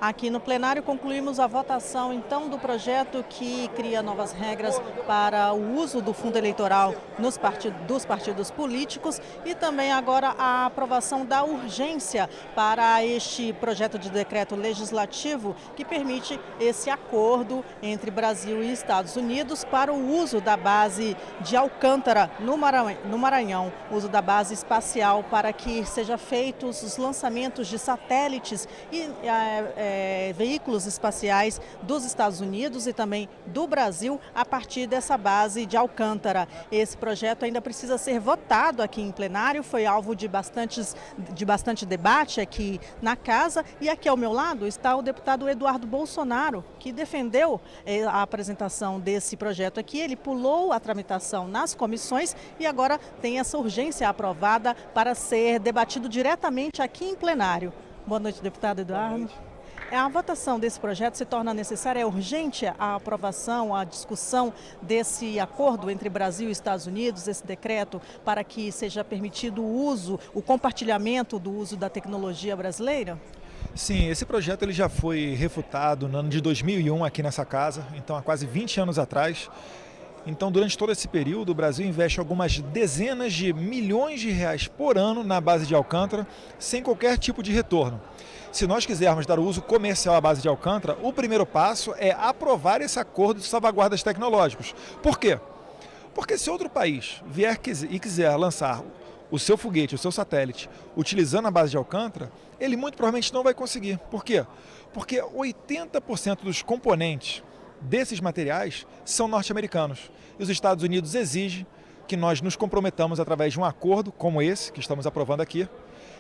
Aqui no plenário concluímos a votação então do projeto que cria novas regras para o uso do fundo eleitoral dos partidos políticos e também agora a aprovação da urgência para este projeto de decreto legislativo que permite esse acordo entre Brasil e Estados Unidos para o uso da base de Alcântara no Maranhão, uso da base espacial para que sejam feitos os lançamentos de satélites e veículos espaciais dos Estados Unidos e também do Brasil a partir dessa base de Alcântara. Esse projeto ainda precisa ser votado aqui em plenário, foi alvo de bastante debate aqui na casa e aqui ao meu lado está o deputado Eduardo Bolsonaro, que defendeu a apresentação desse projeto aqui. Ele pulou a tramitação nas comissões e agora tem essa urgência aprovada para ser debatido diretamente aqui em plenário. Boa noite, deputado Eduardo. A votação desse projeto se torna necessária, é urgente a aprovação, a discussão desse acordo entre Brasil e Estados Unidos, esse decreto, para que seja permitido o uso, o compartilhamento do uso da tecnologia brasileira? Sim, esse projeto ele já foi refutado no ano de 2001 aqui nessa casa, então há quase 20 anos atrás. Então, durante todo esse período, o Brasil investe algumas dezenas de milhões de reais por ano na base de Alcântara, sem qualquer tipo de retorno. Se nós quisermos dar uso comercial à base de Alcântara, o primeiro passo é aprovar esse acordo de salvaguardas tecnológicos. Por quê? Porque se outro país vier e quiser lançar o seu foguete, o seu satélite, utilizando a base de Alcântara, ele muito provavelmente não vai conseguir. Por quê? Porque 80% dos componentes desses materiais são norte-americanos. E os Estados Unidos exigem que nós nos comprometamos através de um acordo como esse, que estamos aprovando aqui,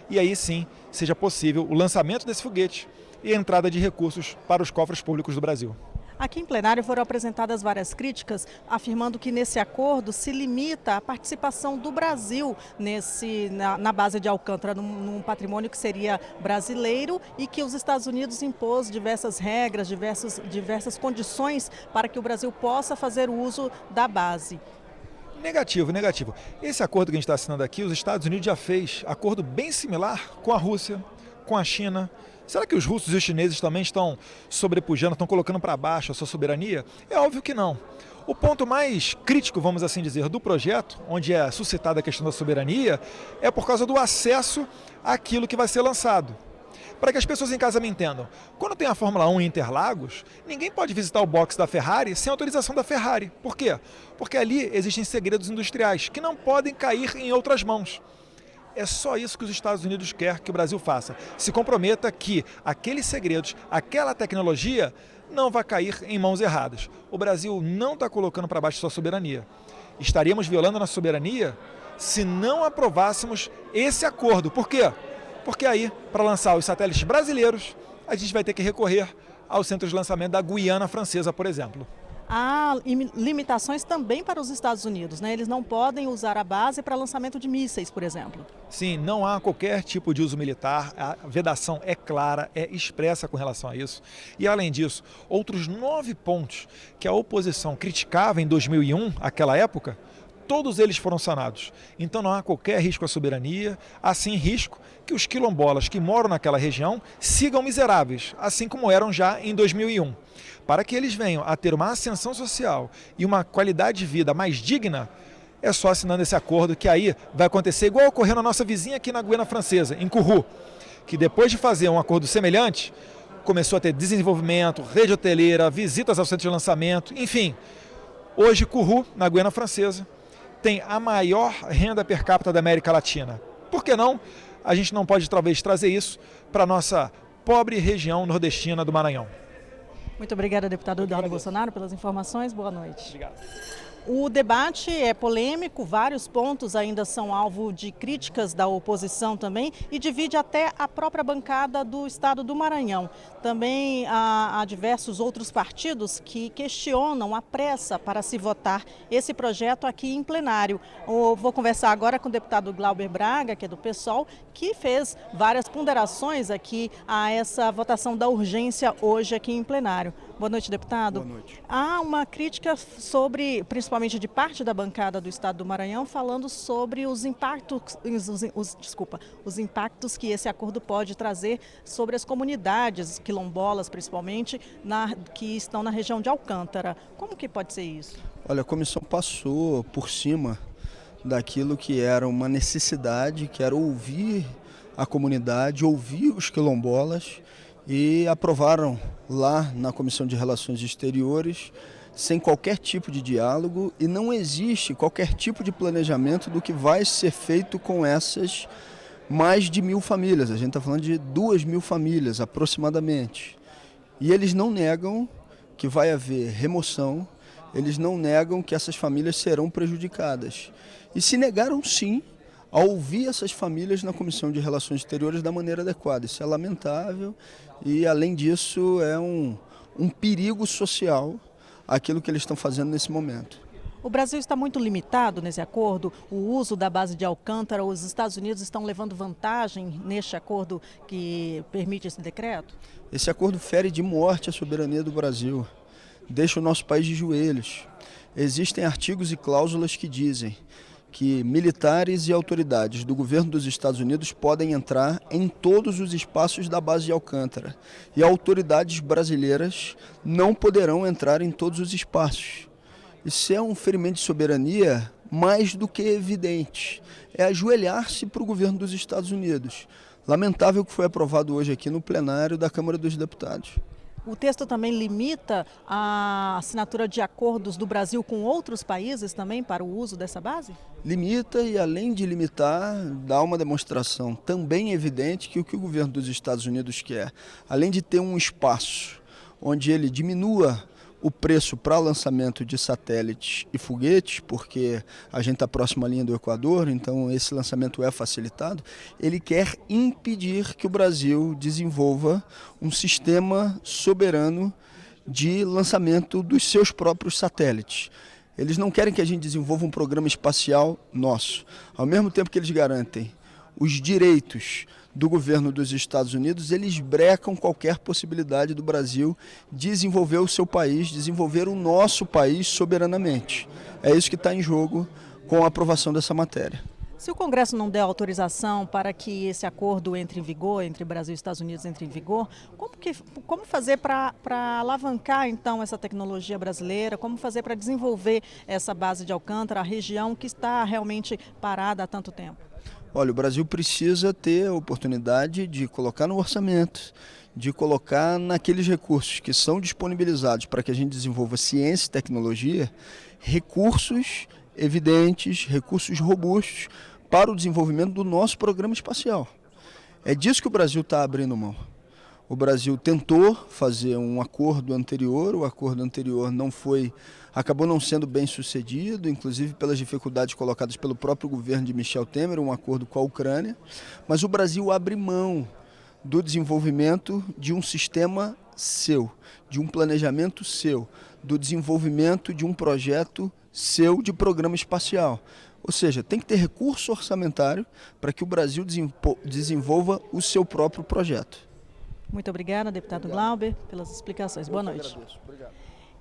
e aí sim seja possível o lançamento desse foguete e a entrada de recursos para os cofres públicos do Brasil. Aqui em plenário foram apresentadas várias críticas, afirmando que nesse acordo se limita a participação do Brasil na base de Alcântara, num patrimônio que seria brasileiro e que os Estados Unidos impôs diversas regras, diversas condições para que o Brasil possa fazer uso da base. Negativo, negativo. Esse acordo que a gente está assinando aqui, os Estados Unidos já fez acordo bem similar com a Rússia, com a China. Será que os russos e os chineses também estão sobrepujando, estão colocando para baixo a sua soberania? É óbvio que não. O ponto mais crítico, vamos assim dizer, do projeto, onde é suscitada a questão da soberania, é por causa do acesso àquilo que vai ser lançado. Para que as pessoas em casa me entendam, quando tem a Fórmula 1 em Interlagos, ninguém pode visitar o box da Ferrari sem autorização da Ferrari. Por quê? Porque ali existem segredos industriais que não podem cair em outras mãos. É só isso que os Estados Unidos querem que o Brasil faça. Se comprometa que aqueles segredos, aquela tecnologia, não vai cair em mãos erradas. O Brasil não está colocando para baixo sua soberania. Estaríamos violando a nossa soberania se não aprovássemos esse acordo. Por quê? Porque aí, para lançar os satélites brasileiros, a gente vai ter que recorrer ao centro de lançamento da Guiana Francesa, por exemplo. Há limitações também para os Estados Unidos, né? Eles não podem usar a base para lançamento de mísseis, por exemplo. Sim, não há qualquer tipo de uso militar, a vedação é clara, é expressa com relação a isso. E além disso, outros 9 pontos que a oposição criticava em 2001, aquela época, todos eles foram sanados. Então não há qualquer risco à soberania, há sim risco que os quilombolas que moram naquela região sigam miseráveis, assim como eram já em 2001. Para que eles venham a ter uma ascensão social e uma qualidade de vida mais digna, é só assinando esse acordo que aí vai acontecer igual ocorreu na nossa vizinha aqui na Guiana Francesa, em Kourou, que depois de fazer um acordo semelhante, começou a ter desenvolvimento, rede hoteleira, visitas ao centro de lançamento, enfim. Hoje Kourou, na Guiana Francesa, tem a maior renda per capita da América Latina. Por que não? A gente não pode talvez trazer isso para a nossa pobre região nordestina do Maranhão. Muito obrigada, deputado Eduardo Bolsonaro, pelas informações. Boa noite. Obrigado. O debate é polêmico, vários pontos ainda são alvo de críticas da oposição também e divide até a própria bancada do estado do Maranhão. Também há diversos outros partidos que questionam a pressa para se votar esse projeto aqui em plenário. Eu vou conversar agora com o deputado Glauber Braga, que é do PSOL, que fez várias ponderações aqui a essa votação da urgência hoje aqui em plenário. Boa noite, deputado. Boa noite. Há uma crítica sobre, principalmente principalmente de parte da bancada do Estado do Maranhão, falando sobre os impactos, os impactos que esse acordo pode trazer sobre as comunidades quilombolas, principalmente, que estão na região de Alcântara. Como que pode ser isso? Olha, a comissão passou por cima daquilo que era uma necessidade, que era ouvir a comunidade, ouvir os quilombolas, e aprovaram lá na Comissão de Relações Exteriores, sem qualquer tipo de diálogo, e não existe qualquer tipo de planejamento do que vai ser feito com essas mais de 1.000 famílias. A gente está falando de 2.000 famílias aproximadamente. E eles não negam que vai haver remoção, eles não negam que essas famílias serão prejudicadas. E se negaram sim a ouvir essas famílias na Comissão de Relações Exteriores da maneira adequada. Isso é lamentável e, além disso, é um perigo social aquilo que eles estão fazendo nesse momento. O Brasil está muito limitado nesse acordo, o uso da base de Alcântara. Os Estados Unidos estão levando vantagem neste acordo que permite esse decreto? Esse acordo fere de morte a soberania do Brasil, deixa o nosso país de joelhos. Existem artigos e cláusulas que dizem que militares e autoridades do governo dos Estados Unidos podem entrar em todos os espaços da base de Alcântara e autoridades brasileiras não poderão entrar em todos os espaços. Isso é um ferimento de soberania mais do que evidente. É ajoelhar-se para o governo dos Estados Unidos. Lamentável que foi aprovado hoje aqui no plenário da Câmara dos Deputados. O texto também limita a assinatura de acordos do Brasil com outros países também para o uso dessa base? Limita e, além de limitar, dá uma demonstração também evidente que o governo dos Estados Unidos quer, além de ter um espaço onde ele diminua o preço para lançamento de satélites e foguetes, porque a gente está próximo à linha do Equador, então esse lançamento é facilitado, ele quer impedir que o Brasil desenvolva um sistema soberano de lançamento dos seus próprios satélites. Eles não querem que a gente desenvolva um programa espacial nosso, ao mesmo tempo que eles garantem os direitos do governo dos Estados Unidos, eles brecam qualquer possibilidade do Brasil desenvolver o seu país, desenvolver o nosso país soberanamente. É isso que está em jogo com a aprovação dessa matéria. Se o Congresso não der autorização para que esse acordo entre em vigor, entre Brasil e Estados Unidos entre em vigor, como fazer para alavancar então essa tecnologia brasileira, como fazer para desenvolver essa base de Alcântara, a região que está realmente parada há tanto tempo? Olha, o Brasil precisa ter a oportunidade de colocar no orçamento, de colocar naqueles recursos que são disponibilizados para que a gente desenvolva ciência e tecnologia, recursos evidentes, recursos robustos para o desenvolvimento do nosso programa espacial. É disso que o Brasil está abrindo mão. O Brasil tentou fazer um acordo anterior, o acordo anterior acabou não sendo bem sucedido, inclusive pelas dificuldades colocadas pelo próprio governo de Michel Temer, um acordo com a Ucrânia, mas o Brasil abre mão do desenvolvimento de um sistema seu, de um planejamento seu, do desenvolvimento de um projeto seu de programa espacial. Ou seja, tem que ter recurso orçamentário para que o Brasil desenvolva o seu próprio projeto. Muito obrigada, deputado Glauber, pelas explicações. Boa noite. Obrigado.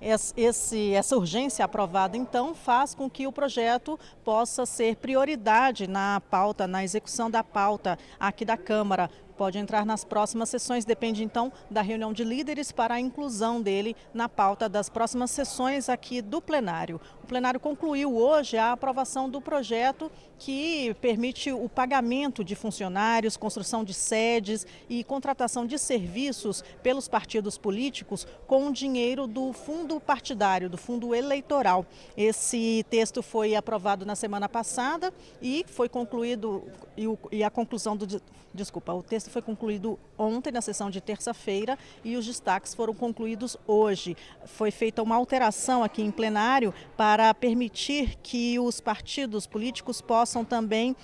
Essa urgência aprovada, então, faz com que o projeto possa ser prioridade na pauta, na execução da pauta aqui da Câmara. Pode entrar nas próximas sessões, depende então da reunião de líderes para a inclusão dele na pauta das próximas sessões aqui do plenário. O plenário concluiu hoje a aprovação do projeto que permite o pagamento de funcionários, construção de sedes e contratação de serviços pelos partidos políticos com o dinheiro do fundo partidário, do fundo eleitoral. Esse texto foi aprovado na semana passada e foi concluído, o texto foi concluído ontem, na sessão de terça-feira, e os destaques foram concluídos hoje. Foi feita uma alteração aqui em plenário para permitir que os partidos políticos possam também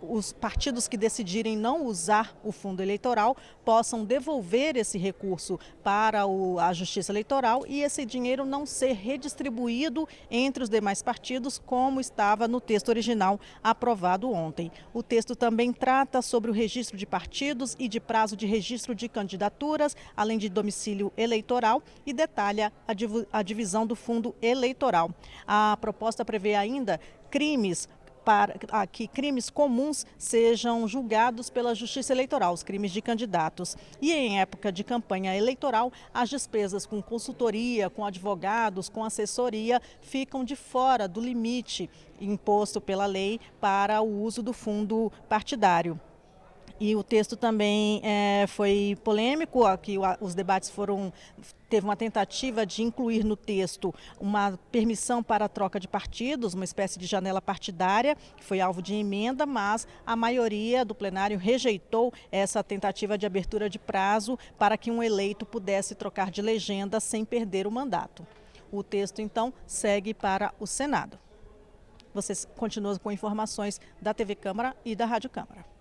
os partidos que decidirem não usar o fundo eleitoral possam devolver esse recurso para a Justiça Eleitoral e esse dinheiro não ser redistribuído entre os demais partidos, como estava no texto original aprovado ontem. O texto também trata sobre o registro de partidos e de prazo de registro de candidaturas, além de domicílio eleitoral, e detalha a divisão do fundo eleitoral. A proposta prevê ainda para que crimes comuns sejam julgados pela Justiça Eleitoral, os crimes de candidatos. E em época de campanha eleitoral, as despesas com consultoria, com advogados, com assessoria, ficam de fora do limite imposto pela lei para o uso do fundo partidário. E o texto também foi polêmico, aqui os debates teve uma tentativa de incluir no texto uma permissão para a troca de partidos, uma espécie de janela partidária, que foi alvo de emenda, mas a maioria do plenário rejeitou essa tentativa de abertura de prazo para que um eleito pudesse trocar de legenda sem perder o mandato. O texto, então, segue para o Senado. Vocês continuam com informações da TV Câmara e da Rádio Câmara.